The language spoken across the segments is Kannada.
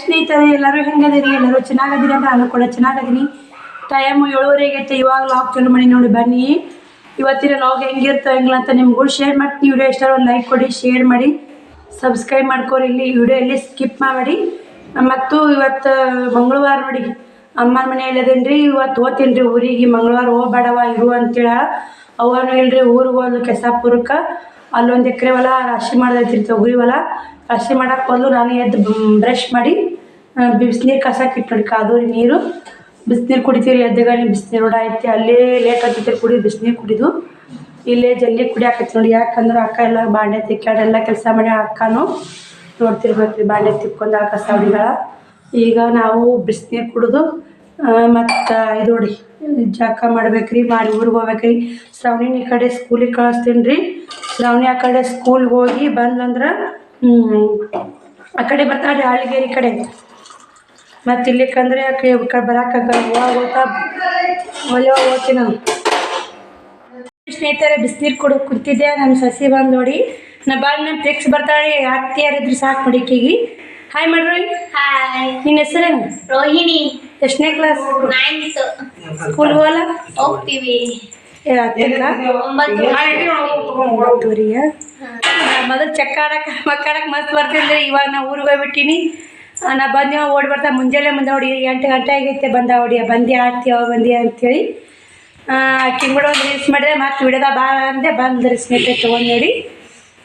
ಸ್ನೇಹಿತರೆ ಎಲ್ಲರೂ ಹೆಂಗದಿರಿ? ಎಲ್ಲರೂ ಚೆನ್ನಾಗದಿರಿ ಅಂತ ನಾನು ಕೂಡ ಚೆನ್ನಾಗದೀನಿ. ಟೈಮ್ 7:30 ಆಗೈತೆ. ಇವಾಗ ಲಾಗ್ ಚಾಲು ಮಾಡಿ ನೋಡಿ ಬನ್ನಿ. ಇವತ್ತಿನ ಲಾಗ್ ಹೆಂಗಿರ್ತೋ ಹೆಂಗಿಲ್ಲ ಅಂತ ನಿಮ್ಗೂ ಶೇರ್ ಮಾಡ್ತೀನಿ. ವಿಡಿಯೋ ಇಷ್ಟ ಒಂದು ಲೈಕ್ ಕೊಡಿ, ಶೇರ್ ಮಾಡಿ, ಸಬ್ಸ್ಕ್ರೈಬ್ ಮಾಡ್ಕೊರಿ. ಇಲ್ಲಿ ವಿಡಿಯೋ ಎಲ್ಲಿ ಸ್ಕಿಪ್ ಮಾಡಿ. ಮತ್ತು ಇವತ್ತು ಮಂಗಳವಾರ ನೋಡಿ, ಅಮ್ಮನ ಮನೆಯಲ್ಲದೇನ್ರಿ. ಇವತ್ತು ಹೋಗ್ತೀನಿ ರೀ ಊರಿಗೆ. ಮಂಗಳವಾರ ಹೋಗ್ಬೇಡವ ಇರು ಅಂತೇಳ. ಅವನು ಇಲ್ರಿ ಊರಿಗೆ ಹೋದ್ಲು ಕೆಸಾಪುರಕ್ಕೆ. ಅಲ್ಲೊಂದು ಎಕರೆ ಹೊಲ ರಾಶಿ ಮಾಡ್ದೈತಿ, ತೊಗರಿ ಹೊಲ ರಾಶಿ ಮಾಡಕ್ಕೆ ಹೋದ್ಲು. ನಾನು ಎದ್ದು ಬ್ರಷ್ ಮಾಡಿ ಬಿಸಿನೀರು ಕಸಕ್ಕೆ ಇಟ್ಟು ನೋಡಿ, ಕಾದೂರಿ ನೀರು ಬಿಸಿನೀರು ಕುಡಿತೀವಿ. ಎದ್ದಾಗ ಬಿಸಿನೀರು ರೋಡ ಐತಿ, ಅಲ್ಲೇ ಲೇಟ್ ಆಗ್ತೈತಿ ಕುಡಿ ಬಿಸಿನೀರು ಕುಡಿದು. ಇಲ್ಲೇ ಜಲ್ದಿ ಕುಡಿಯಾಕೈತಿ ನೋಡಿ. ಯಾಕಂದ್ರೆ ಅಕ್ಕ ಎಲ್ಲ ಬಾಂಡೆ ತಿಕ್ಕಾಡೆಲ್ಲ ಕೆಲಸ ಮಾಡಿ ಅಕ್ಕನೂ ನೋಡ್ತಿರ್ಬೇಕು ರೀ. ಬಾಂಡೆ ತಿಕ್ಕೊಂಡು ಕಸ ಹೊಡಿಗಳ. ಈಗ ನಾವು ಬಿಸಿನೀರು ಕುಡಿದು ಮತ್ತು ಇದು ನೋಡಿ ಜಳಕ ಮಾಡ್ಬೇಕ್ರಿ. ಮಾಡಿ ಊರಿಗೆ ಹೋಗ್ಬೇಕ್ರಿ. ಶ್ರಾವಣಿನ ಈ ಕಡೆ ಸ್ಕೂಲಿಗೆ ಕಳಿಸ್ತೀನಿ ರೀ. ಶ್ರಾವಣಿ ಆ ಕಡೆ ಸ್ಕೂಲ್ಗೆ ಹೋಗಿ ಬಂದಂದ್ರೆ ಆ ಕಡೆ ಬರ್ತಾಳೆ ಹಳ್ಳಿಗೇರಿ ಕಡೆ. ಮತ್ತು ಇಲ್ಲಿಕಂದ್ರೆ ಆ ಕಡೆ ಬರೋಕ್ಕಾಗಲ್ಲ. ಹೋಗ್ತಾ ಒಲೆ ಹೋಗ್ತೀನಿ ನಾನು. ಸ್ನೇಹಿತರೆ ಬಿಸಿನೀರು ಕುಡ್ತಿದ್ದೆ. ನಮ್ಮ ಸಸಿ ಬಂದು ನೋಡಿ ನಾ ಬಂದು ನನ್ನ ಫಿಕ್ಸ್ ಬರ್ತಾಳೆ. ಅತ್ತಿಯಾರಿದ್ರು ಸಾಕು ಮಡಿಕೆಗೆ. ಹಾಯ್ ಮಾಡ್ರಿ. ಹಾಯ್. ನಿನ್ನ ಹೆಸರೇನು? ರೋಹಿಣಿ. ಎಷ್ಟನೇ ಕ್ಲಾಸ್? 9th. ಸ್ಕೂಲ್ಗೆ ಹೋಗಲ್ಲ? ಹೋಗ್ತೀವಿ. ಮೊದಲು ಚಕ್ಕಾಡಕ್ಕೆ ಮಕ್ಕಾಡಕ್ಕೆ ಮಸ್ತ್ ಬರ್ತಿದ್ರಿ. ಇವಾಗ ನಾ ಊರಿಗೆ ಹೋಗ್ಬಿಟ್ಟಿನಿ. ನಾ ಬಂದು ಓಡಿ ಬರ್ತಾ ಮುಂಜಾನೆ ಬಂದ ಹೊಡಿ 8 ಗಂಟೆ ಆಗೈತೆ. ಬಂದ ಹೊಡಿಯ ಬಂದು ಆಡ್ತೀವ ಬಂದಿ ಅಂಥೇಳಿ ಆಕೆ ಕೂಡ ಒಂದು ರೀಲ್ಸ್ ಮಾಡಿದೆ. ಮತ್ತು ವಿಡಿಯೋದ ಬಾ ಅಂದೆ ಬಂದ್ರಿ ಸ್ನೇಹಿತರೆ ತೊಗೊಂಡು ನೋಡಿ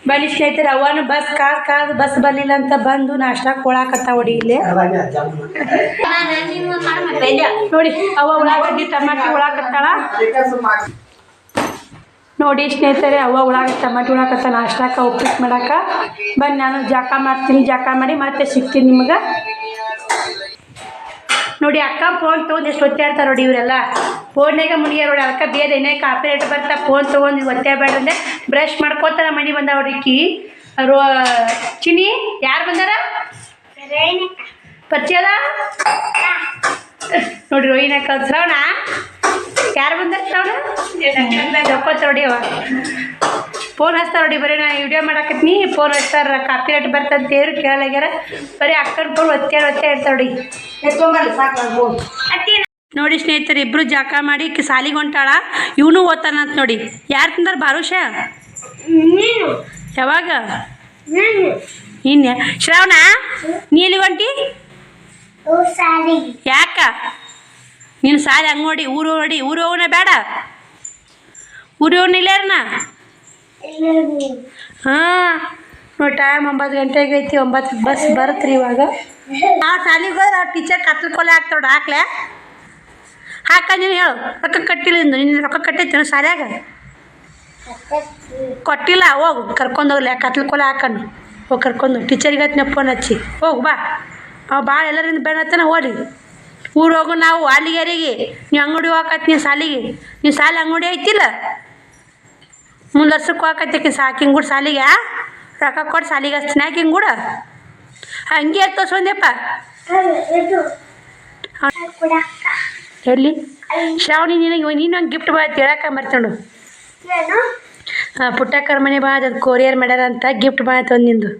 ಬನ್ನಿ ಸ್ನೇಹಿತರೆ. ಅವನು ಬಸ್ ಕಾದು ಬಸ್ ಬರಲಿಲ್ಲ ಅಂತ ಬಂದು ನಾಷ್ಟಾಕ್ಕೆ ಕೊಳಾಕತ್ತ ಹೊಡಿ ಇಲ್ಲೇ ನೋಡಿ. ಅವ ಉಳ್ಳಾಗಡ್ಡಿ ಟಮಾಟಿ ಉಳಾಕತ್ತಾಳ ನೋಡಿ ಸ್ನೇಹಿತರೆ. ಅವ ಟಮಾಟಿ ಉಳಾಕತ್ತ ನಾಷ್ಟಾಕ ಉಪ್ಪಿಟ್ಟು ಮಾಡಾಕ. ಬನ್ನಿ ನಾನು ಜಾಕ ಮಾಡ್ತೀನಿ. ಜಾಕ ಮಾಡಿ ಮತ್ತೆ ಸಿಗ್ತೀನಿ ನಿಮ್ಗೆ ನೋಡಿ. ಅಕ್ಕ ಫೋನ್ ತೊಗೊಂಡು ಎಷ್ಟು ಒತ್ತಾಡ್ತಾರೆ ನೋಡಿ ಇವರೆಲ್ಲ. ಫೋನ್ನಾಗ ಮುನಿಗೆ ನೋಡಿ. ಅದಕ್ಕೆ ಬೇರೆ ಏನೇ ಕಾಪಿರೇಟ್ ಬರ್ತಾ ಫೋನ್ ತೊಗೊಂಡು ಒತ್ತಾಡಬೇಡ ಅಂದ್ರೆ ಬ್ರಷ್ ಮಾಡ್ಕೋತಾರ. ಮನೆ ಬಂದ ಅವ್ರಿಕಿ ಚಿನಿ. ಯಾರು ಬಂದಾರ? ಪರಿಚಯದ ನೋಡಿ ರೋಹಿಣಿ ಶ್ರವಣ. ಯಾರು ಬಂದಾರ? ಶ್ರವಣ ಜೊಕ್ಕೋತ ನೋಡಿ. ಅವ ಫೋನ್ ಹಚ್ತಾರ ನೋಡಿ. ಬರೀ ನಾನು ವಿಡಿಯೋ ಮಾಡಾಕತ್ನಿ ಫೋನ್ ಹಚ್ತಾರ. ಕಾಪಿ ರೇಟ್ ಬರ್ತಂತೇರು ಕೇಳಾಗ್ಯಾರ. ಬರೀ ಅಕ್ಕನ ಫೋನ್ ಒತ್ತಾಡ್ತಾ ನೋಡಿ. ನೋಡಿ ಸ್ನೇಹಿತರೆ ಇಬ್ಬರು ಜಾಕ ಮಾಡಿ ಸಾಲಿಗೆ ಹೊಂಟಾಳ. ಇವನು ಓದ್ತಾನಂತ ನೋಡಿ. ಯಾರು ತಂದಾರ? ಭಾರುಷ. ಯಾವಾಗ? ಇನ್ಯ ಶ್ರಾವಣ ನೀ ಎಲ್ಲಿ ಹೊಂಟಿ? ಯಾಕ ನೀನು ಸಾಲಿ ಹಂಗೆ ನೋಡಿ ಊರು ನೋಡಿ. ಊರು ಹೋಗೋಣ ಬೇಡ? ಊರು ಹೋಗೋಣ ಇಲ್ಲಾರನ? ಹಾಂ ನೋಡಿ ಟೈಮ್ 9 ಗಂಟೆಗೆ ಐತಿ. 9 ಬಸ್ ಬರುತ್ತೆ ರೀ ಇವಾಗ. ಆ ಸಾಲಿಗೆ ಹೋದ್ರೆ ಅವ್ರು ಟೀಚರ್ ಕತ್ಲು ಕೊಲೆ ಹಾಕ್ತಾವ್ರಿ. ಹಾಕ್ಲೆ ಹಾಕ ನೀನು ಹೇಳು. ರೊಕ್ಕ ಕಟ್ಟಿಲ್ಲ ನಿನ್ನ ರೊಕ್ಕ ಕಟ್ಟೈತಿ ಸಾಲ್ಯಾಗ? ಕೊಟ್ಟಿಲ್ಲ. ಹೋಗು ಕರ್ಕೊಂಡು ಹೋಗ್ಲಿ. ಕತ್ಲು ಕೊಲೆ ಹಾಕನು ಹೋಗಿ ಕರ್ಕೊಂಡು ಟೀಚರಿಗೆ ಹತ್ತಿನ ಫೋನ್ ಹಚ್ಚಿ ಹೋಗು ಬಾ. ಅವ ಭಾಳ ಎಲ್ಲರಿಂದ ಬೇಡತ್ತಾನ ಓಡಿ. ಊರು ಹೋಗು ನಾವು ಅಲ್ಲಿಗೆರಿಗೆ. ನೀವು ಅಂಗಡಿ ಹೋಗಕತ್ತಿ ನೀವು ಸಾಲಿಗೆ. ನೀವು ಸಾಲಿ ಅಂಗಡಿ ಐತಿಲ್ಲ ಮುಂದೆ ವರ್ಷಕ್ಕೆ ಹೋಗಕತ್ತಿ ಸಾಕಿಂಗ್ ಕೂಡ ಸಾಲಿಗೆ ರೊಕ್ಕ ಕೊಟ್ಟು ಸಾಲಿಗೆ ಹಚ್ತೀನಿ ಹಾಕಿಂಗ್ ಕೂಡ ಹಂಗೆ ತೋರ್ಸೊಂದೆಪ್ಪ. ಎಲ್ಲಿ ಶ್ರಾವಣಿ ನಿನಗೆ ನೀನೊಂದು ಗಿಫ್ಟ್ ಬಾ ಹೇಳಕ್ಕ ಮರ್ತೋಡು. ಪುಟ್ಟಕ್ಕರ ಮನೆ ಬಾ ಅದು ಕೊರಿಯರ್ ಮಾಡ್ಯಾರ ಅಂತ ಗಿಫ್ಟ್ ಬಾ ಅಂತ ನಿಂದು.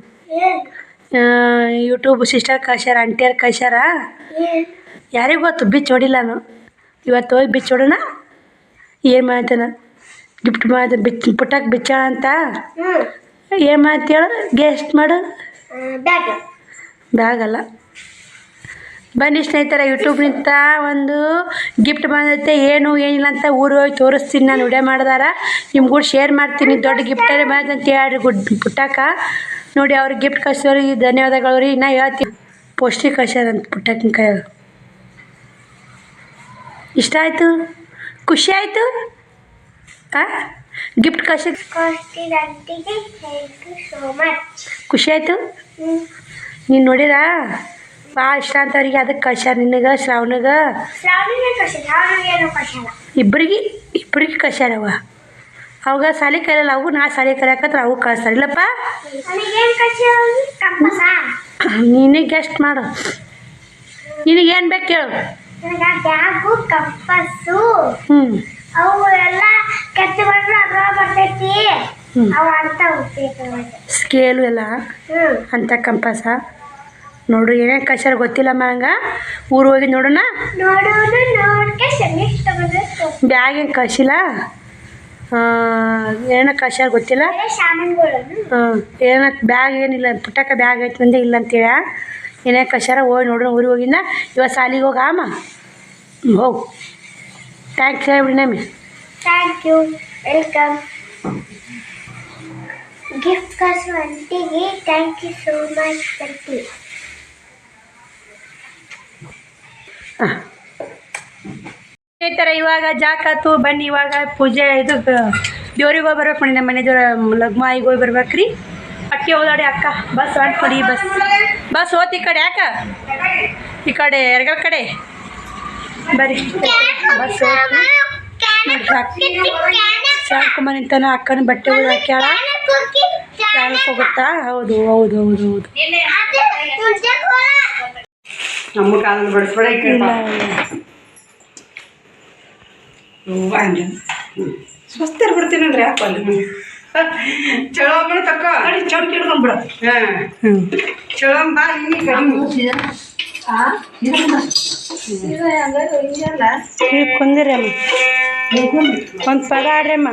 ಯೂಟ್ಯೂಬ್ ಸಿಸ್ಟರ್ ಕಳ್ಸ್ಯಾರ, ಆಂಟಿಯರ್ ಕಳ್ಸ್ಯಾರ. ಯಾರಿಗೂ ಗೊತ್ತು ಬಿಚ್ಚಿ ಹೊಡಿಲ್ಲ ನಾನು. ಇವತ್ತು ಹೋಗಿ ಬಿಚ್ಚಿ ಹೊಡೋಣ. ಏನು ಮಾಡ್ತೇನೆ ಗಿಫ್ಟ್ ಮಾಡ ಪುಟ್ಟಕ್ಕೆ ಬಿಚ್ಚಾಳ ಅಂತ. ಏನು ಮಾಡ್ತೇಳು ಗೆಸ್ಟ್ ಮಾಡು. ಬ್ಯಾಗಲ್ಲ. ಬನ್ನಿ ಸ್ನೇಹಿತರೆ ಯೂಟ್ಯೂಬ್ನಿಂದ ಒಂದು ಗಿಫ್ಟ್ ಬಂದೈತೆ. ಏನು ಏನಿಲ್ಲ ಅಂತ ಊರು ಹೋಗಿ ತೋರಿಸ್ತೀನಿ ನಾನು. ವಿಡಿಯೋ ಮಾಡಿದಾರ ನಿಮ್ಗೂ ಶೇರ್ ಮಾಡ್ತೀನಿ. ದೊಡ್ಡ ಗಿಫ್ಟೇ ಬಂದಂತ ಹೇಳ್ರಿ ಪುಟ್ಟಕ್ಕ ನೋಡಿ. ಅವ್ರಿಗೆ ಗಿಫ್ಟ್ ಕಳ್ಸೋರಿಗೆ ಧನ್ಯವಾದಗಳು ರೀ. ನಾ ಹೇಳ್ತೀನಿ ಪೌಷ್ಟಿಕ ಕಳ್ಸ್ಯಾರಂತ ಪುಟ್ಟಕ್ಕನ ಕೈಯಾಗ. ಇಷ್ಟ ಆಯಿತು? ಖುಷಿ ಆಯಿತು? ಗಿಫ್ಟ್ ಕಳ್ಸಿ ಖುಷಿ ಆಯಿತು? ನೀನು ನೋಡಿರಾ ಭಾಳ ಇಷ್ಟ ಅಂತ ಅವ್ರಿಗೆ. ಅದಕ್ಕೆ ಕಳ್ಸ್ಯಾರ ನಿನಗೆ ಶ್ರಾವಣಿಗೆ ಇಬ್ಬರಿಗೆ ಕಳ್ಸ್ಯಾರವ. ಅವಾಗ ಸಾಲಿ ಕಲಿಯಲ್ಲ ಅವು. ನಾ ಸಾಲಿ ಕಲಿಯಾಕತ್ರ ಅವು ಕಳಿಸ್ತಾರೆ ಇಲ್ಲಪ್ಪ. ನೀನೇ ಗೆಸ್ಟ್ ಮಾಡು. ನಿನಗೇನು ಬೇಕು ಕೇಳು. ಸ್ಕೇಲು ಎಲ್ಲ ಅಂತ ಕಂಪಾಸ ನೋಡ್ರಿ ಏನೇನು ಕಳ್ಸ್ಯಾರ ಗೊತ್ತಿಲ್ಲಮ್ಮ ನಂಗೆ ಊರು ಹೋಗಿ ನೋಡೋಣ. ಬ್ಯಾಗ್ ಏನು ಕಳ್ಸಿಲ್ಲ, ಏನೋ ಕಳ್ಸ್ಯಾರ ಗೊತ್ತಿಲ್ಲ. ಏನೋ ಬ್ಯಾಗ್ ಏನಿಲ್ಲ, ಪುಟ್ಟಕ್ಕ ಬ್ಯಾಗ್ ಐತೆ ಬಂದೆ ಇಲ್ಲ ಅಂತೇಳ. ಏನೇ ಕಳ್ಸ್ಯಾರ ಹೋಗಿ ನೋಡೋಣ. ಊರಿಗೆ ಹೋಗಿಂದ ಇವತ್ತು ಸಾಲಿಗೆ ಹೋಗ ಅಮ್ಮ ಹೋಗು. ಥ್ಯಾಂಕ್ಸ್ ಹೇಳ್ಬಿಡಿ ನಮ್ಮಿ. Thank you, welcome. ಗಿಫ್ಟ್ ಕಳ್ಸು ಅಂಟಿಗೆ thank you so much aunty. ಈ ಥರ ಇವಾಗ ಜಾಕಾತು ಬನ್ನಿ. ಇವಾಗ ಪೂಜೆ ಇದು ದೇವ್ರಿಗೆ ಹೋಗಿ ಬರ್ಬೇಕು ಮಾಡಿ. ನಮ್ಮ ಮನೆ ದೇವ್ರ ಲಗ್ಮಾಯಿಗೆ ಹೋಗಿ ಬರ್ಬೇಕು ರೀ. ಅಕ್ಕಿ ಹೋದಾಡಿ ಅಕ್ಕ ಬಸ್ ಹೊಂಟ್ಕೊಡಿ. ಬಸ್ ಹೋತ್ ಈ ಕಡೆ. ಯಾಕ ಈ ಕಡೆ ಎರಗಲ್ ಕಡೆ ಬರ್ರಿ. ಬಸ್ ಸಾಡ್ಕೊಂಬ ನಿಂತಾನ. ಅಕ್ಕನ ಬಟ್ಟೆ ಹೋದ ಹಾಕ್ಯಾಳ, ಕ್ಯಾನಕ್ಕೆ ಹೋಗುತ್ತಾ. ಹೌದು ಹೌದು ಹೌದು ಹೌದು. ನಮ್ಮ ಕಾಲದಲ್ಲಿ ಬಡಿಸ್ಬೇಡ. ಸ್ವಸ್ಥ ಬಿಡ್ತೀನಿ ಅಂದ್ರೆ ಯಾಕೆ ಅಲ್ಲಿ ಚಲೋ ಅಂಬಳ ತಕ್ಕೋ ಅಡಿ ಚೌಕಿ ಹಿಡ್ಕೊಂಡ್ಬಿಡ. ಚಲೋ ಬಾ ಇಲ್ಲಿ ಕಡಿಮೆ ಕುಂದಿರಿ ಅಮ್ಮ, ಒಂದು ಪದ ಆಡ್ರಿ ಅಮ್ಮ.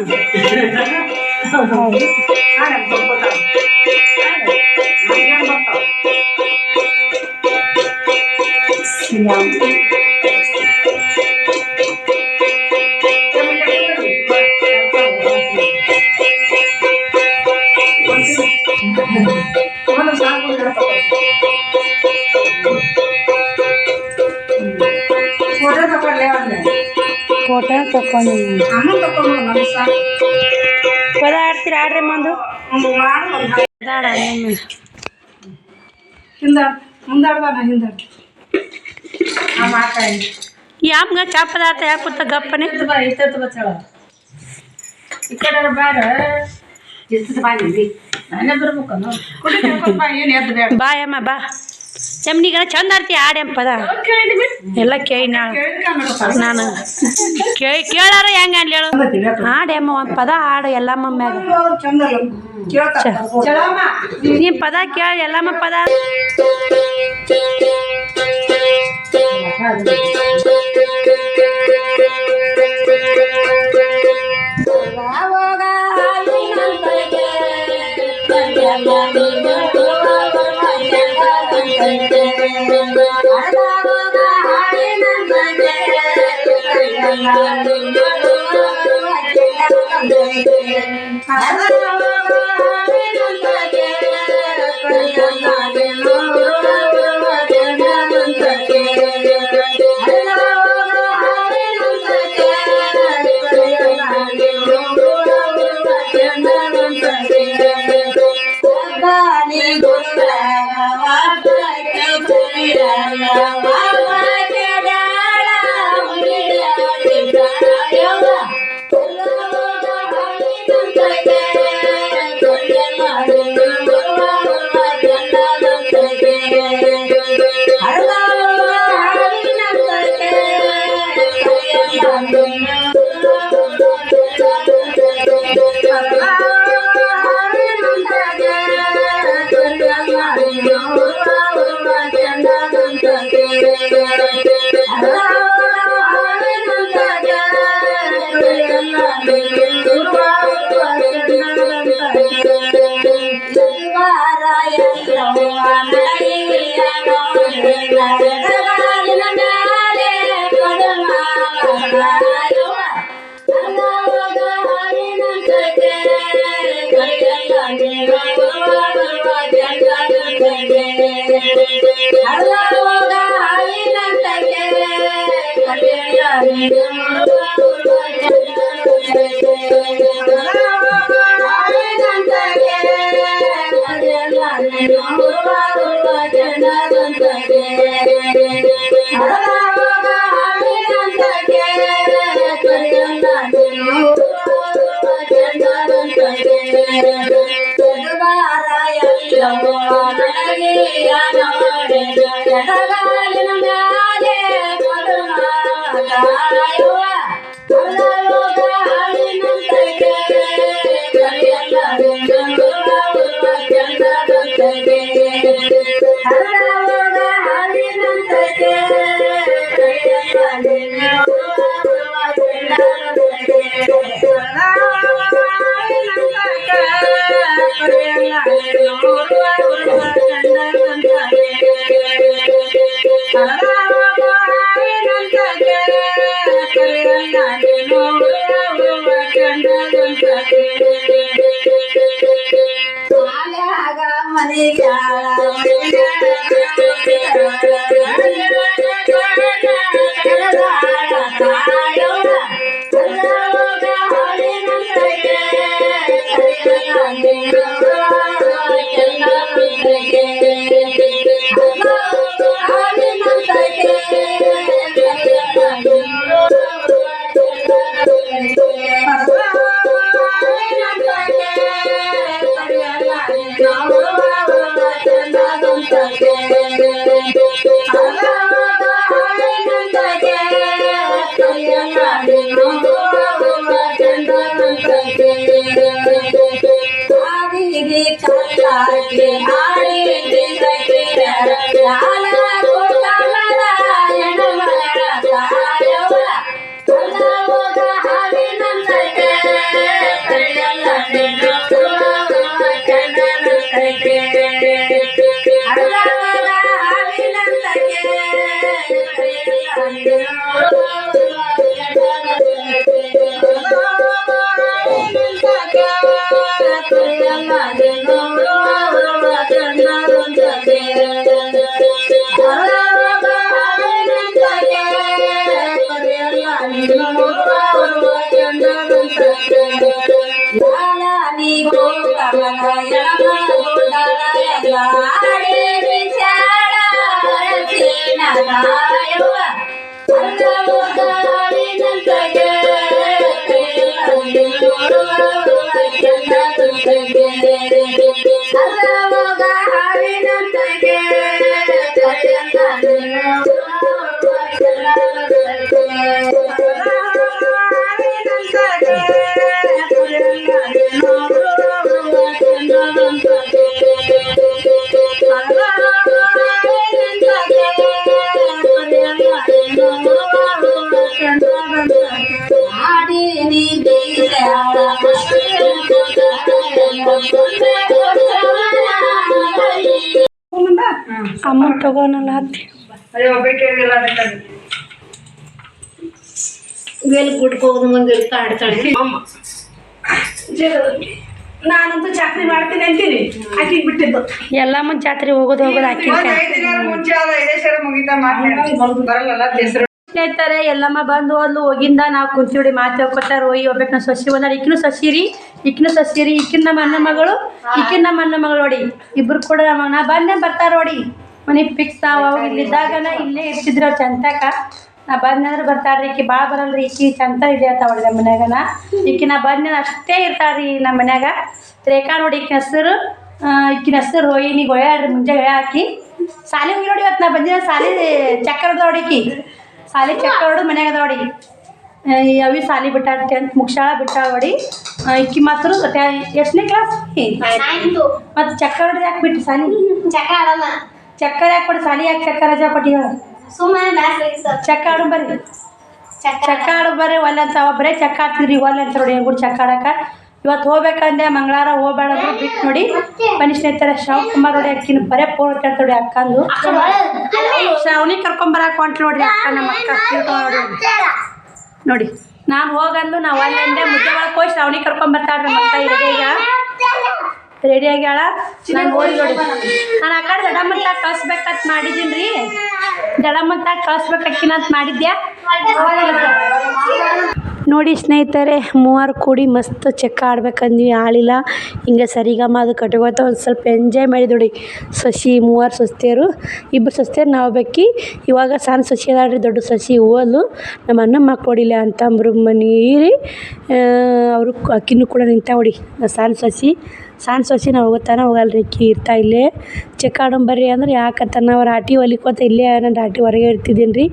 ಫೋಟೋ ತಕೊಂಡು ಪದ ಆಡ್ತೀರಿ. ಆಡ್ರಿ ಒಂದು ಯಾಮ್ಗ ಚಾ ಪದಾರ್ಥ ಯಾಕೆ ಕೂತ ಗಪ್ಪನೆ ಈ ಕಡೆ ಬಾರ ಬಾಯಮ್ಮ ಬಾ. ಚಮ್ನಿಗ ಚಂದ ಆಡ್ತಿ ಆಡ್ಯಮ್ಮ ಪದ ಎಲ್ಲ ಕೇಳಿ ನಾನು ಕೇಳಾರ ಹೆಂಗ ಅನ್ಲಿ ಹೇಳು. ಆಡ್ಯಮ್ಮ ಒಂದು ಪದ ಆಡು ಎಲ್ಲಮ್ಮ ಮ್ಯಾಗ. ನೀ ಪದ ಕೇಳಿ ಎಲ್ಲಮ್ಮ ಪದ. Hello. ಅಮ್ಮ ತಗೋನಲ್ಲ ಹತ್ತಿ ಅದೇ ಒಬ್ಬಟ್ಟಿಗೆಲ್ಲ ಬೇಕಾದ್ರೆ ಮೇಲೆ ಗುಡ್ಕ ಹೋಗೋದು ಮುಂದೆ ಆಡ್ತಾಳೆ ಅಮ್ಮ ನಾನಂತೂ ಚಾಕ್ರಿ ಮಾಡ್ತೀನಿ ಅಂತೀನಿ ಆಕಿಗೆ ಬಿಟ್ಟಿದ್ದು ಎಲ್ಲಮ್ಮ ಜಾತ್ರೆ ಹೋಗೋದು ಹಾಕಿ 5 ದಿನ ಮುಂಚೆ ಅದ ಇದೇ ಸರಿ ಮುಗಿತಾ ಮಾತಾಡಿ ಬರಲ್ಲ ಹೆಸರು ಸ್ನೇಹಿತರೆ ಎಲ್ಲಮ್ಮ ಬಂದು ಹೋದ್ಲು ಹೋಗಿಂದ ನಾವು ಕುಂತಿಡಿ ಮಾತು ಹೋಗ್ಕೊತಾರ ಹೋಗಿ ಹೋಗ್ಬೇಕು ನಾವು ಸಸಿ ಬಂದಾರ ಇಕ್ಕಿನೂ ಸಸಿರಿ ಇಕ್ಕಿನ ನಮ್ಮ ಅಣ್ಣ ಮಗಳು ಇಕ್ಕಿನ ನಮ್ಮ ಅಣ್ಣ ಮಗಳು ನೋಡಿ ಇಬ್ರು ಕೂಡ ನಾ ಬಂದೆ ಬರ್ತಾರ ನೋಡಿ ಮನೆಗೆ ಫಿಕ್ಸ್ ನಾವು ಅವಾಗ ಇಲ್ಲಿದ್ದಾಗನ ಇಲ್ಲೇ ಇರ್ತಿದ್ರು ಅವ್ರು ಚಂತಕ ನಾ ಬಂದಂದ್ರೆ ಬರ್ತಾರ್ರಿ ಈಕಿ ಭಾಳ ಬರಲ್ರಿ ಈಕಿ ಚಂತ ಇದೆ ಅಂತಾವಳಿ ನಮ್ಮ ಮನ್ಯಾಗನ ಈಕಿ ನಾ ಬಂದ ಅಷ್ಟೇ ಇರ್ತಾಳ್ರಿ ನಮ್ಮ ಮನ್ಯಾಗ ರೇಖಾ ನೋಡಿ ಈಕಿನ ಹೆಸರು ರೋಹಿಣಿ ಗೊಳ್ಯಾಡ್ರಿ ಮುಂಜಾನೆ ಗೊಳ್ಳ ಹಾಕಿ ಸಾಲಿ ಹೋಗಿ ನೋಡಿ ಇವತ್ತು ನಾ ಬಂದಿನ ಸಾಲಿ ಚಕ್ಕರ್ ಹೊಡ್ದ ನೋಡಿ ಸಾಲಿ ಚಕ್ಕರ್ ಹೊಡೆದು ಮನ್ಯಾಗ ಅದ ನೋಡಿ ಅವಿ ಸಾಲಿ ಬಿಟ್ಟಾಳ 10th ಮುಗ್ಸಾಳ ಬಿಟ್ಟಾಳ ನೋಡಿ ಈಕಿ ಮಾತ್ರ ಎಷ್ಟನೇ ಕ್ಲಾಸ್ ಮತ್ತು ಚಕ್ಕರ್ ಹೊಡೆದು ಯಾಕೆ ಬಿಟ್ಟು ಸಾಲಿ ಚಕ್ಕರ್ ಯಾಕೆ ಕೊಡಿ ಸಾಲಿ ಯಾಕೆ ಚಕ್ಕರ್ ರಜಾ ಕೊಟ್ಟಿದ್ದಾಳ ಚಕ್ಕ ಆಡು ಬರ್ರಿ ಒಲ್ಲೆ ಅಂತ ಒಬ್ಬರೇ ಚಕ್ಕ ಆಡ್ತಿದ್ರಿ ಒಲ್ಲೆ ಅಂತ ನೋಡಿ ಕೂಡ ಚಕ್ಕ ಆಡಕ್ಕೆ ಇವತ್ತು ಹೋಗ್ಬೇಕಂದೆ ಮಂಗಳವಾರ ಹೋಗ್ಬೇಡ ಅಂದ್ರೆ ಬಿಟ್ಟು ನೋಡಿ ಬನ್ನಿ ಸ್ನೇಹಿತರೆ ಶಿವಕುಮಾರ್ ನೋಡಿ ಅಕ್ಕಿನ ಬರೇ ಫೋನ್ ಕೇಳ್ತಾ ನೋಡಿ ಅಕ್ಕಂದು ಶ್ರಾವಣಿ ಕರ್ಕೊಂಬರಕ್ಕೆ ಹೊಂಟ್ಲು ನೋಡ್ರಿ ಅಕ್ಕ ನಮ್ಮ ಅಕ್ಕ ನೋಡಿ ನಾನು ಹೋಗಂದು ನಾವು ಅಲ್ಲಂದೆ ಮುದ್ದೆ ಒಳಗೆ ಹೋಗಿ ಶ್ರಾವಣಿ ಕರ್ಕೊಂಬರ್ತಾಳ್ರಿ ಮಕ್ಕ ರೆಡಿ ಆಗ್ಯಾಳ ನಾನು ಹೋಗಿ ನೋಡಿ ನಾನು ಆ ಕಡೆ ದಡಮಂತ ಕಳ್ಸ್ಬೇಕಂತ ಮಾಡಿದ್ದೀನಿ ರೀ ದಡಮಂತ ಕಳ್ಸ್ಬೇಕಕ್ಕಿನಂತ ಮಾಡಿದ್ದೆ ನೋಡಿ ಸ್ನೇಹಿತರೆ 3 ಕೂಡಿ ಮಸ್ತ್ ಚೆಕ್ಕ ಆಡ್ಬೇಕಂದ್ವಿ ಆಳಿಲ್ಲ ಹಿಂಗೆ ಸರಿಗಮ್ಮ ಅದು ಕಟ್ಕೋತ ಒಂದು ಸ್ವಲ್ಪ ಎಂಜಾಯ್ ಮಾಡಿದ್ ನೋಡಿ ಸಸಿ 3 ಸೊಸ್ತಿಯರು 2 ಸೊಸ್ತಿಯರು ನಾವು ಬೇಕಿ ಇವಾಗ ಸಣ್ಣ ಸಸಿ ಅದಾಳ್ರಿ ದೊಡ್ಡ ಸಸಿ ಹೋಲು ನಮ್ಮ ಅಣ್ಣ ಮಕ್ಕಳಿಲ್ಲ ಅಂತಂಬ್ರು ಮನೀರಿ ಅವರು ಅಕ್ಕಿನೂ ಕೂಡ ನಿಂತ ನೋಡಿ ಸಣ್ಣ ಸಸಿ ನಾವು ಹೋಗುತ್ತಾನ ಹೋಗಲ್ರಿ ಅಕ್ಕಿ ಇರ್ತಾ ಇಲ್ಲೇ ಚೆಕ್ ಆಡಂಬರ್ರಿ ಅಂದ್ರೆ ಯಾಕತ್ತಾನ ಅವ್ರು ರಾಟಿ ಹೊಲಿಕೋತ ಇಲ್ಲೇ ನಾನು ರಾಟಿ ಹೊರಗೆ ಇಡ್ತಿದ್ದೀನಿ ರೀ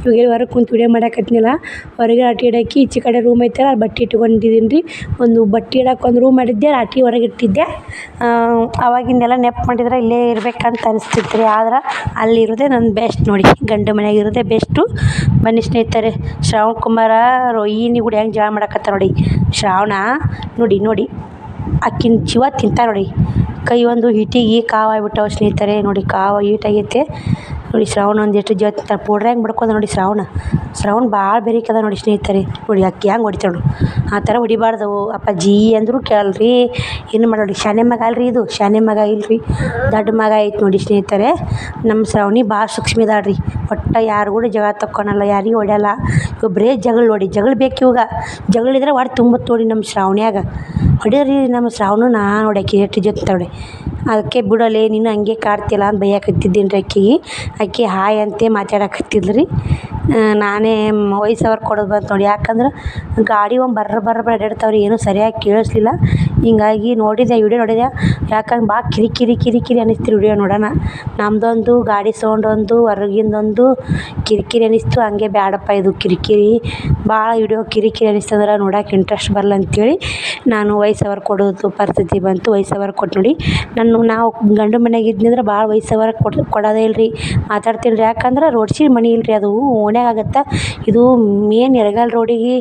ಇವಾಗ ಹೊರಗೆ ಕುಂತು ವಿಡಿಯೋ ಮಾಡಾಕತ್ನಿಲ್ಲ ಹೊರಗೆ ರಾಟಿ ಇಡೋಕೆ ಈಚೆ ಕಡೆ ರೂಮ್ ಐತಲ್ಲ ಅಲ್ಲಿ ಬಟ್ಟೆ ಇಟ್ಕೊಂಡಿದ್ದೀನಿ ರೀ ಒಂದು ಬಟ್ಟೆ ಇಡೋಕೆ ಒಂದು ರೂಮ್ ಮಾಡಿದ್ದೆ ರಾಟಿ ಹೊರಗೆ ಇಟ್ಟಿದ್ದೆ ಅವಾಗಿಂದೆಲ್ಲ ನೆಪ್ ಮಾಡಿದ್ರೆ ಇಲ್ಲೇ ಇರ್ಬೇಕಂತ ಅನಿಸ್ತಿತ್ತು ರೀ ಆದ್ರೆ ಅಲ್ಲಿರೋದೇ ನನ್ನ ಬೆಸ್ಟ್ ನೋಡಿ ಗಂಡು ಮನೆಯಾಗ ಇರೋದೇ ಬೆಸ್ಟು ಬನ್ನಿ ಸ್ನೇಹಿತರೆ ಶ್ರಾವಣ್ ಕುಮಾರ ರೋಹಿಣಿ ಕೂಡ ಹೆಂಗೆ ಜಾಳ ಮಾಡಕತ್ತ ನೋಡಿ ಶ್ರಾವಣ ನೋಡಿ ಅಕ್ಕಿನ ಜೀವ ತಿಂತ ನೋಡಿ ಕೈ ಒಂದು ಹಿಟ್ಟಿಗೆ ಕಾವು ಆಗ್ಬಿಟ್ಟವು ಸ್ನೇಹಿತರೆ ನೋಡಿ ಕಾವು ಹೀಟಾಗೈತೆ ನೋಡಿ ಶ್ರಾವಣ ಒಂದಿಷ್ಟು ಜೊತೆ ಪೌಡ್ರ್ ಹೆಂಗೆ ಬಡ್ಕೋದ ನೋಡಿ ಶ್ರಾವಣ ಭಾಳ ಬೆರಿಕದ ನೋಡಿ ಸ್ನೇಹಿತರೆ. ನೋಡಿ ಅಕ್ಕಿ ಹೆಂಗೆ ಹೊಡಿತಾಳು ಆ ಥರ ಹೊಡಿಬಾರ್ದು. ಅಪ್ಪಾಜಿ ಅಂದರೂ ಕೇಳಲ್ರಿ, ಏನು ಮಾಡೋಡಿ. ಶಾನೆ ಮಗ ಅಲ್ರಿ, ಇದು ಶಾನೆ ಮಗ ಇಲ್ರಿ, ದೊಡ್ಡ ಮಗ ಐತೆ ನೋಡಿ ಸ್ನೇಹಿತರೆ. ನಮ್ಮ ಶ್ರಾವಣಿ ಭಾಳ ಸೂಕ್ಷ್ಮಿದಾಳ್ರಿ. ಒಟ್ಟು ಯಾರು ಕೂಡ ಜಗಳ ತಕ್ಕೊಳಲ್ಲ, ಯಾರಿಗೂ ಹೊಡೆಯಲ್ಲ. ಬರೇ ಜಗಳ ಬೇಕು ಇವಾಗ. ಜಗಳಿದ್ರೆ ಒಟ್ಟು ತುಂಬತ್ತು ನೋಡಿ ನಮ್ಮ ಶ್ರಾವಣಿಯಾಗ. ಹೊಡಿಯೋರಿ ನಮ್ಮ ಶ್ರಾವಣ ನಾನು ಹೊಡ್ಯಾಕಿ ಎಷ್ಟು ಜೊತೆ ನೋಡಿ. ಅದಕ್ಕೆ ಬಿಡೋಲೆ ನೀನು ಹಂಗೆ ಕಾಡ್ತಿಲ್ಲ ಅಂತ ಬೈಯಾಕತ್ತಿದ್ದೀನಿ ರೀ ಆಕೆ ಹಾಯ್ ಅಂತೇ ಮಾತಾಡಕತ್ತಿದ್ಲು ರೀ. ನಾನೇ ವಾಯ್ಸ್ ಓವರ್ ಕೊಡೋದು ಬಂತು ನೋಡಿ. ಯಾಕಂದ್ರೆ ಗಾಡಿ ಬರ್ರ ಅಡ್ಡಾಡ್ತಾವ್ರಿ, ಏನೂ ಸರಿಯಾಗಿ ಕೇಳಿಸ್ಲಿಲ್ಲ. ಹಿಂಗಾಗಿ ನೋಡಿದೆ, ವಿಡಿಯೋ ನೋಡಿದೆ. ಯಾಕಂದ್ರೆ ಭಾಳ ಕಿರಿಕಿರಿ ಅನ್ನಿಸ್ತು ವಿಡಿಯೋ ನೋಡೋಣ. ನಮ್ಮದೊಂದು ಗಾಡಿ ಸೌಂಡ್ ಒಂದು ಹೊರಗಿಂದೊಂದು ಕಿರಿಕಿರಿ ಅನ್ನಿಸ್ತು. ಹಂಗೆ ಬ್ಯಾಡಪ್ಪ ಇದು ಕಿರಿಕಿರಿ ಭಾಳ ವಿಡಿಯೋ ಕಿರಿಕಿರಿ ಅನ್ನಿಸ್ತಂದ್ರೆ ನೋಡೋಕೆ ಇಂಟ್ರೆಸ್ಟ್ ಬರಲ್ಲ ಅಂಥೇಳಿ ನಾನು ವಾಯ್ಸ್ ಓವರ್ ಕೊಡೋದು ಪರಿಸ್ಥಿತಿ ಬಂತು. ವಾಯ್ಸ್ ಓವರ್ ಕೊಟ್ಟು ನೋಡಿ. ನಾವು ಗಂಡು ಮನೆಯಾಗ ಇದ್ನಂದ್ರೆ ಭಾಳ ವಾಯ್ಸ್ ಓವರ್ ಕೊಡೋದೇ ಇಲ್ರಿ, ಮಾತಾಡ್ತೀನಿ ರೀ. ಯಾಕಂದ್ರೆ ರೋಡ್ ಸೈಡ್ ಮನೆ ಇಲ್ರಿ, ಅದು ಓಣ್ಯಾಗ ಆಗತ್ತೆ. ಇದು ಮೇನ್ ಎರಗಲ್ ರೋಡಿಗೆ,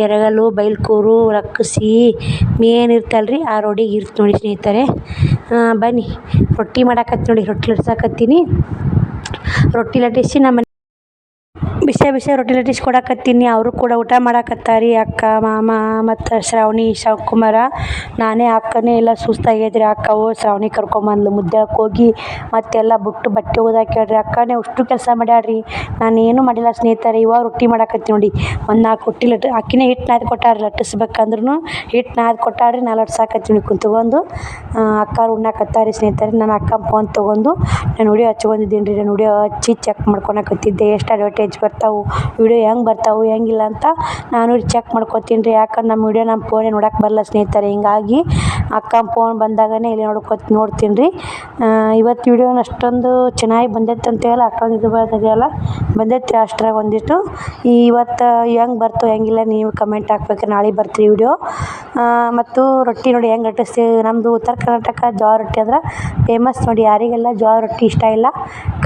ಎರಗಲ್ಲು ಬೈಲ್ಕೂರು ರಕ್ಕಸಿ ಮೇನ್ ಇರ್ತಲ್ರಿ, ಆ ರೋಡಿಗೆ ಇರ್ತ ನೋಡಿ ಸ್ನೇಹಿತರೆ. ಬನ್ನಿ ರೊಟ್ಟಿ ಮಾಡಾಕತ್ತೀನಿ ನೋಡಿ. ರೊಟ್ಟಿ ಲಟ್ಸಾಕತ್ತೀನಿ. ರೊಟ್ಟಿ ಲಟ್ಟಿಸಿ ನಮ್ಮ ಬಿಸಿ ರೊಟ್ಟಿ ಲಟ್ಟಿಸಿ ಕೊಡಾಕತ್ತೀನಿ. ಅವರು ಕೂಡ ಊಟ ಮಾಡಾಕತ್ತಾರಿ. ಅಕ್ಕ, ಮಾಮ ಮತ್ತು ಶ್ರಾವಣಿ, ಶಿವಕುಮಾರ. ನಾನೇ ಅಕ್ಕನೇ ಎಲ್ಲ ಸುಸ್ತಾಗೈತ್ರಿ. ಅಕ್ಕವು ಶ್ರಾವಣಿ ಕರ್ಕೊಂಬಂದ್ಲು ಮುದ್ದೆಕ್ಕೆ ಹೋಗಿ ಮತ್ತೆಲ್ಲ ಬಿಟ್ಟು ಬಟ್ಟೆ ಓದಾಕ್ಯಾಡ್ರಿ. ಅಕ್ಕನೇ ಅಷ್ಟು ಕೆಲಸ ಮಾಡ್ಯಾಡ್ರಿ, ನಾನೇನು ಮಾಡಿಲ್ಲ ಸ್ನೇಹಿತರೆ. ಇವಾಗ ರೊಟ್ಟಿ ಮಾಡಾಕತ್ತೀನಿ ನೋಡಿ. ಒಂದು 4 ರೊಟ್ಟಿ ಅಕ್ಕಿನೇ ಹಿಟ್ಟು ನಾದಿ ಕೊಟ್ಟಾರ್ರಿ. ಲಟ್ಟಿಸ್ಬೇಕಂದ್ರೂ ಹಿಟ್ಟು ನಾದಿ ಕೊಟ್ಟಾಡ್ರಿ. ನಾ ಲಟ್ಸಾಕತ್ತೀನಿ ಕುಂತ್ಕೊಂಡು. ಅಕ್ಕಾರು ಉಣ್ಣಾಕತ್ತಾರಿ ಸ್ನೇಹಿತರೆ. ನಾನು ಅಕ್ಕ ಫೋನ್ ತೊಗೊಂಡು ನಾನು ವಿಡಿಯೋ ಹಚ್ಕೊಂಡಿದ್ದೀನಿ ರೀ. ನಾನು ವಿಡಿಯೋ ಹಚ್ಚಿ ಚೆಕ್ ಮಾಡ್ಕೊಳಕತ್ತಿದ್ದೆ ಎಷ್ಟು ಅಡ್ವರ್ಟೈಜ್ ಬರ್ತಾವೆ, ವಿಡಿಯೋ ಹೆಂಗೆ ಬರ್ತಾವೆ ಹೆಂಗಿಲ್ಲ ಅಂತ ನಾನು ಚೆಕ್ ಮಾಡ್ಕೊತೀನಿ ರೀ. ಯಾಕಂದ್ರೆ ನಮ್ಮ ವಿಡಿಯೋ ನಮ್ಮ ಫೋನೇ ನೋಡೋಕೆ ಬರಲ್ಲ ಸ್ನೇಹಿತರೆ. ಹಿಂಗಾಗಿ ಅಕ್ಕ ಫೋನ್ ಬಂದಾಗನೇ ಇಲ್ಲಿ ನೋಡ್ತೀನಿ ರೀ. ಇವತ್ತು ವಿಡಿಯೋನ ಅಷ್ಟೊಂದು ಚೆನ್ನಾಗಿ ಬಂದೈತೆ ಅಂತೇಳಿ ಅಷ್ಟೊಂದು ಇದು ಬರ್ತದೆಯಲ್ಲ ಬಂದೈತೆ ಅಷ್ಟ್ರಾಗ ಒಂದಿಷ್ಟು. ಇವತ್ತು ಹೆಂಗೆ ಬರ್ತೋ ಹೆಂಗಿಲ್ಲ ನೀವು ಕಮೆಂಟ್ ಹಾಕ್ಬೇಕು. ನಾಳೆ ಬರ್ತೀವಿ ವಿಡಿಯೋ. ಮತ್ತು ರೊಟ್ಟಿ ನೋಡಿ ಹೆಂಗೆ ಲಟ್ಟಿಸ್ತೀವಿ. ನಮ್ಮದು ಉತ್ತರ ಕರ್ನಾಟಕ ಜೋಳ ರೊಟ್ಟಿ ಅಂದ್ರೆ ಫೇಮಸ್ ನೋಡಿ. ಯಾರಿಗೆಲ್ಲ ಜೋಳ ರೊಟ್ಟಿ ಇಷ್ಟ ಇಲ್ಲ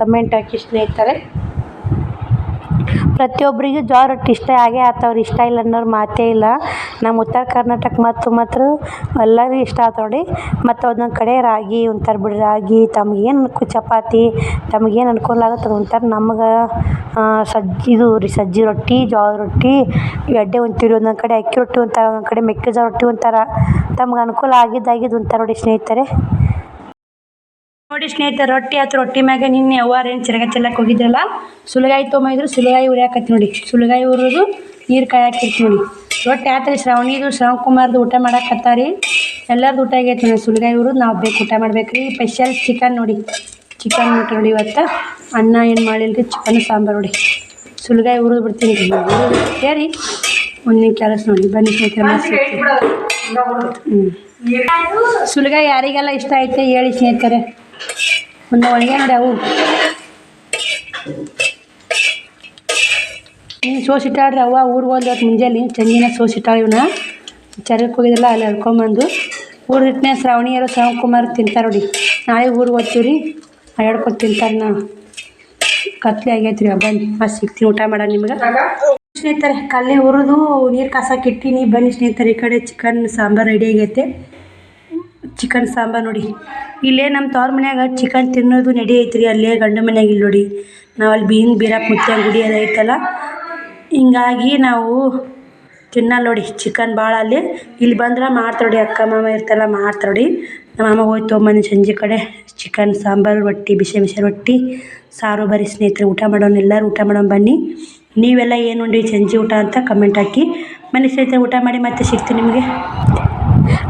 ಕಮೆಂಟ್ ಹಾಕಿ ಸ್ನೇಹಿತರೆ. ಪ್ರತಿಯೊಬ್ಬರಿಗೂ ಜೋಳ ರೊಟ್ಟಿ ಇಷ್ಟ ಆಗೇ ಆಗ್ತಾವ್ರಿ, ಇಷ್ಟ ಇಲ್ಲ ಅನ್ನೋರು ಮಾತೇ ಇಲ್ಲ. ನಮ್ಮ ಉತ್ತರ ಕರ್ನಾಟಕ ಮಾತ್ರ ಎಲ್ಲರಿಗೂ ಇಷ್ಟ ಆಗ್ತಾವೆ ನೋಡಿ. ಮತ್ತು ಒಂದೊಂದು ಕಡೆ ರಾಗಿ ಉಣ್ತಾರೆ ಬಿಡಿ. ರಾಗಿ ತಮಗೇನು ಚಪಾತಿ ತಮಗೇನು ಅನುಕೂಲ ಆಗುತ್ತೆ ಅದು ಉಣ್ತಾರೆ. ನಮ್ಗೆ ಸಜ್ಜಿ ರೊಟ್ಟಿ, ಜೋಳ ರೊಟ್ಟಿ ಎಡ್ಡೆ ಉಣ್ತೀವಿ. ಒಂದೊಂದು ಕಡೆ ಅಕ್ಕಿ ರೊಟ್ಟಿ ಉಣ್ತಾರೆ, ಒಂದೊಂದು ಕಡೆ ಮೆಕ್ಕೆಜೋಳ ರೊಟ್ಟಿ ಉಣ್ತಾರೆ. ತಮ್ಗೆ ಅನುಕೂಲ ಆಗಿದ್ದು ಉಣ್ತಾರೆ ನೋಡಿ ಸ್ನೇಹಿತರೆ. ನೋಡಿ ಸ್ನೇಹಿತರೆ, ರೊಟ್ಟಿ ಮ್ಯಾಗ ನಿನ್ನೆ ಅವ್ವಾರೇನು ಚೆಲ್ಲಕ್ಕೆ ಹೋಗಿದ್ರಲ್ಲ, ಸುಲಗಾಯಿ ತೊಗೊಂಬಂದಿದ್ರು. ಸುಲಗಾಯಿ ಉರಿಯಾಕತ್ತಿ ನೋಡಿ. ಸುಲಗಾಯಿ ಉರಿದು ನೀರು ಕಾಯಾಕಿರ್ತಿ ನೋಡಿ. ರೊಟ್ಟಿ ಆತ್ರಿ. ಶ್ರಾವಣಿದು ಶ್ರಾವಣಕುಮಾರ್ದು ಊಟ ಮಾಡಾಕತ್ತಾರಿ. ಎಲ್ಲರದು ಊಟ ಆಗೈತೆ ನೋಡಿ. ಸುಲಗಾಯಿ ಉರಿದು ನಾವು ಬೇಕು ಊಟ ಮಾಡ್ಬೇಕು ರೀ. ಸ್ಪೆಷಲ್ ಚಿಕನ್ ನೋಡಿ. ಚಿಕನ್ ಊಟ ನೋಡಿ. ಇವತ್ತು ಅನ್ನ ಏನು ಮಾಡಿಲ್ಲ ರೀ, ಚಿಕನ್ ಸಾಂಬಾರು ನೋಡಿ. ಸುಲಗಾಯಿ ಉರಿದು ಬಿಡ್ತೀನಿ ರೀ. ಸೇರಿ ಒಂದಿನ ಕೆಲಸ ನೋಡಿ. ಬನ್ನಿ ಸ್ನೇಹಿತರೆ. ಸುಲಗಾಯಿ ಯಾರಿಗೆಲ್ಲ ಇಷ್ಟ ಐತೆ ಹೇಳಿ ಸ್ನೇಹಿತರೆ. ಒಂದು ಒಳಗೆ ನೋಡಿ ಅವು ನೀನು ಸೋಸಿಟ್ಟಾಡ್ರಿ. ಅವ್ವ ಊರಿಗೆ ಹೋದ್ಲು ಇವತ್ತು ಮುಂಜಾನೆ ಚಂದಿನ ಸೋಸಿಟ್ಟಾಳು. ಇವನ್ನ ಚರಕ್ಕೆ ಹೋಗಿದ್ರಲ್ಲ ಅಲ್ಲಿ ಹಡ್ಕೊಂಬಂದು ಊರಿಟ್ಟನೆ ಶ್ರಾವಣಿಯರು ಶ್ರಾವಣಕುಮಾರ್ ತಿಂತಾರೆ ನೋಡಿ. ನಾಳೆ ಊರಿಗೆ ಹೋಗ್ತೀವಿ ರೀ, ಹೇಳ್ಕೊಟ್ಟು ತಿಂತಾರೆ. ನಾವು ಕತ್ಲೆ ಆಗೈತೆ ರೀ. ಬನ್ನಿ ಮತ್ತೆ ಸಿಗ್ತೀನಿ ಊಟ ಮಾಡೋಣ ನಿಮ್ಗೆ ಸ್ನೇಹಿತರೆ. ಕಲ್ಲಿ ಹುರಿದು ನೀರು ಕಾಸಕ್ಕೆ ಇಟ್ಟಿನಿ. ಬನ್ನಿ ಸ್ನೇಹಿತರೆ, ಈ ಕಡೆ ಚಿಕನ್ ಸಾಂಬಾರು ರೆಡಿ ಆಗೈತೆ. ಚಿಕನ್ ಸಾಂಬಾರು ನೋಡಿ. ಇಲ್ಲೇ ನಮ್ಮ ತವ್ರ ಮನ್ಯಾಗ ಚಿಕನ್ ತಿನ್ನೋದು ನಡಿ ಐತ್ರಿ. ಅಲ್ಲೇ ಗಂಡ ಮನ್ಯಾಗ ಇಲ್ಲಿ ನೋಡಿ. ನಾವು ಅಲ್ಲಿ ಬೀರಪ್ಪ ಮುತ್ಯಾನ ಗುಡಿ ಅದು ಐತಲ್ಲ, ಹಿಂಗಾಗಿ ನಾವು ತಿನ್ನಲ್ಲ ನೋಡಿ ಚಿಕನ್ ಭಾಳ. ಅಲ್ಲಿ ಇಲ್ಲಿ ಬಂದ್ರೆ ಮಾಡ್ತಾರೊಡಿ. ಅಕ್ಕ ಮಾಮ ಇರ್ತಾರಲ್ಲ ಮಾಡ್ತಾರೊಡಿ. ನಮ್ಮ ಮಾಮ ಹೋಗಿ ತೊಗೊಂಬಂದು ಸಂಜೆ ಕಡೆ ಚಿಕನ್ ಸಾಂಬಾರು ರೊಟ್ಟಿ, ಬಿಸಿ ರೊಟ್ಟಿ ಸಾರು. ಬರೀ ಸ್ನೇಹಿತರೆ ಊಟ ಮಾಡೋಣ, ಎಲ್ಲರೂ ಊಟ ಮಾಡೋಣ ಬನ್ನಿ. ನೀವೆಲ್ಲ ಏನು ಉಂಡ್ರಿ ಸಂಜೆ ಊಟ ಅಂತ ಕಮೆಂಟ್ ಹಾಕಿ. ಬನ್ನಿ ಸ್ನೇಹಿತರೆ, ಊಟ ಮಾಡಿ ಮತ್ತೆ ಸಿಗ್ತೀನಿ ನಿಮಗೆ.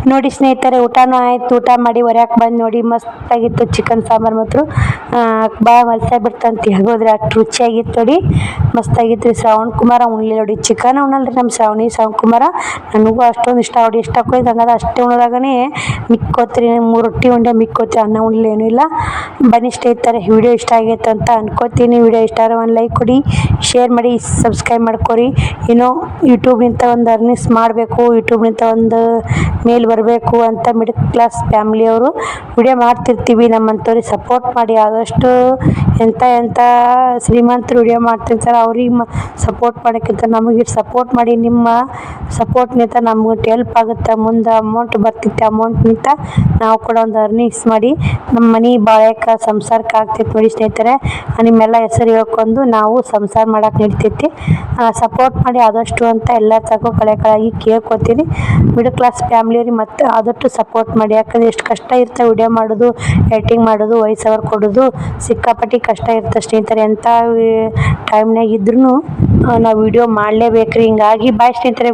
ನೋಡಿ ಸ್ನೇಹಿತರೆ, ಊಟನೂ ಆಯಿತು. ಊಟ ಮಾಡಿ ಹೊರ್ಯಾಕೆ ಬಂದು ನೋಡಿ. ಮಸ್ತಾಗಿತ್ತು ಚಿಕನ್ ಸಾಂಬಾರು. ಮಾತ್ರ ಭಾಳ ಮಲ್ಸಾಗಿ ಬಿಡ್ತಂತ ಹೇಳ್ಬೋದ್ರಿ, ಅಷ್ಟು ರುಚಿಯಾಗಿತ್ತು ನೋಡಿ. ಮಸ್ತಾಗಿತ್ತು ರೀ. ಶ್ರಾವಣಕುಮಾರ ಉಣ್ಲಿ ನೋಡಿ. ಚಿಕನ್ ಉಣ್ಣಲ್ರಿ ನಮ್ಮ ಶ್ರಾವಣಕುಮಾರ. ನನಗೂ ಅಷ್ಟೊಂದು ಇಷ್ಟ ನೋಡಿ. ಇಷ್ಟ ಹಾಕೋದು ಹಂಗಾದ್ರೆ ಅಷ್ಟೇ ಉಣ್ಣದಾಗನೇ ಮಿಕ್ಕೋತ್ರಿ. 3 ರೊಟ್ಟಿ ಉಂಡೆ ಮಿಕ್ಕೋತ್ರಿ, ಅನ್ನ ಉಣ್ಲಿ ಏನೂ ಇಲ್ಲ. ಬನ್ನಿ ಸ್ನೇಹಿತರೆ, ವಿಡಿಯೋ ಇಷ್ಟ ಆಗೈತೆ ಅಂತ ಅನ್ಕೋತೀನಿ. ವಿಡಿಯೋ ಇಷ್ಟ ಆದರೆ ಒಂದು ಲೈಕ್ ಕೊಡಿ, ಶೇರ್ ಮಾಡಿ, ಸಬ್ಸ್ಕ್ರೈಬ್ ಮಾಡ್ಕೊರಿ. ಏನೋ ಯೂಟ್ಯೂಬ್ನಿಂದ ಒಂದು ಅರ್ನಿಂಗ್ಸ್ ಮಾಡಬೇಕು, ಯೂಟ್ಯೂಬ್ನಿಂದ ಒಂದು ಮೇಲ್ ಬರಬೇಕು ಅಂತ ಮಿಡಲ್ ಕ್ಲಾಸ್ ಫ್ಯಾಮಿಲಿಯವರು ವಿಡಿಯೋ ಮಾಡ್ತಿರ್ತೀವಿ. ನಮ್ಮಂಥವ್ರಿಗೆ ಸಪೋರ್ಟ್ ಮಾಡಿ. ಆದಷ್ಟು ಎಂಥ ಶ್ರೀಮಂತರು ವಿಡಿಯೋ ಮಾಡ್ತಿರ್ತಾರೆ ಅವ್ರಿಗೆ ಸಪೋರ್ಟ್ ಮಾಡೋಕ್ಕಿಂತ ನಮಗೆ ಸಪೋರ್ಟ್ ಮಾಡಿ ನಿಮ್ಮ ಸಪೋರ್ಟ್ನಿಂದ ನಮ್ಗೆ ಹೆಲ್ಪ್ ಆಗುತ್ತೆ ಮುಂದೆ ಅಮೌಂಟ್ ಬರ್ತಿತ್ತು ಅಮೌಂಟ್ನಿಂದ ನಾವು ಕೂಡ ಒಂದು ಅರ್ನಿಂಗ್ಸ್ ಮಾಡಿ ನಮ್ಮ ಮನೆ ಬಾಳಕ್ಕೆ ಸಂಸಾರಕ್ಕೆ ಆಗ್ತೈತೆ ನೋಡಿ ಸ್ನೇಹಿತರೆ ನಿಮ್ಮೆಲ್ಲ ಹೆಸರು ಹೇಳ್ಕೊಂಡು ನಾವು ಸಂಸಾರ ಮಾಡಕ್ಕೆ ನಡಿತೈತಿ ಸಪೋರ್ಟ್ ಮಾಡಿ ಆದಷ್ಟು ಅಂತ ಎಲ್ಲ ತಗೋ ಕಳೆಗಳಾಗಿ ಕೇಳ್ಕೊತೀನಿ ಮಿಡಲ್ ಕ್ಲಾಸ್ ಫ್ಯಾಮಿಲಿಯವ್ರಿಗೆ ಮತ್ತು ಆದಷ್ಟು ಸಪೋರ್ಟ್ ಮಾಡಿ ಯಾಕಂದ್ರೆ ಎಷ್ಟು ಕಷ್ಟ ಇರುತ್ತೆ ವಿಡಿಯೋ ಮಾಡೋದು ಎಡಿಟಿಂಗ್ ಮಾಡೋದು ವಾಯ್ಸ್ ಓವರ್ ಕೊಡೋದು ಸಿಕ್ಕಾಪಟ್ಟಿ ಕಷ್ಟ ಇರುತ್ತೆ ಸ್ನೇಹಿತರೆ ಎಂಥ ಟೈಮ್ನಾಗ ಇದ್ರೂ ನಾವು ವಿಡಿಯೋ ಮಾಡಲೇಬೇಕ್ರಿ ಹಿಂಗಾಗಿ ಬಾಯ್ ಸ್ನೇಹಿತರೆ.